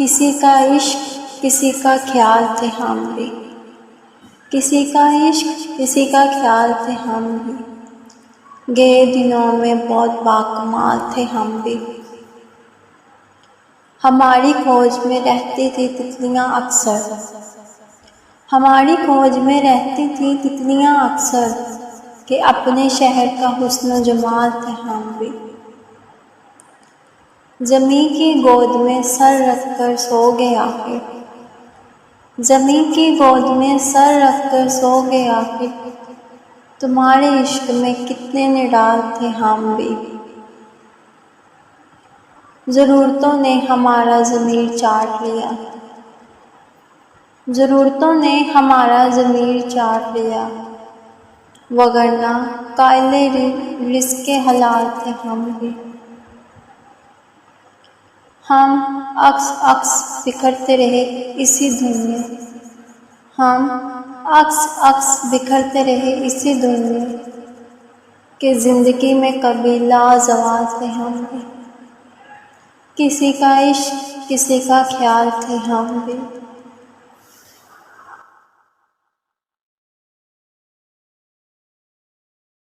کسی کا عشق کسی کا خیال تھے ہم بھی، کسی کا عشق کسی کا خیال تھے ہم بھی، گئے دنوں میں بہت باکمال تھے ہم بھی۔ ہماری کھوج میں رہتی تھی تتلیاں اکثر، ہماری کھوج میں رہتی تھی تتلیاں اکثر، کہ اپنے شہر کا حسن و جمال تھے ہم بھی۔ زمیں کی گود میں سر رکھ کر سو گئے آخر، زمیں کی گود میں سر رکھ کر سو گئے آخر، تمہارے عشق میں کتنے نڈال تھے ہم بھی۔ ضرورتوں نے ہمارا ضمیر چاٹ لیا، ضرورتوں نے ہمارا ضمیر چاٹ لیا، وگرنہ قائل رزق حلال تھے ہم بھی۔ ہم عکس عکس بکھرتے رہے اسی دھن میں، ہم عکس عکس بکھرتے رہے اسی دھن میں، کہ زندگی میں کبھی لازوال تھے ہم بھی۔ کسی کا عشق کسی کا خیال تھے ہم بھی۔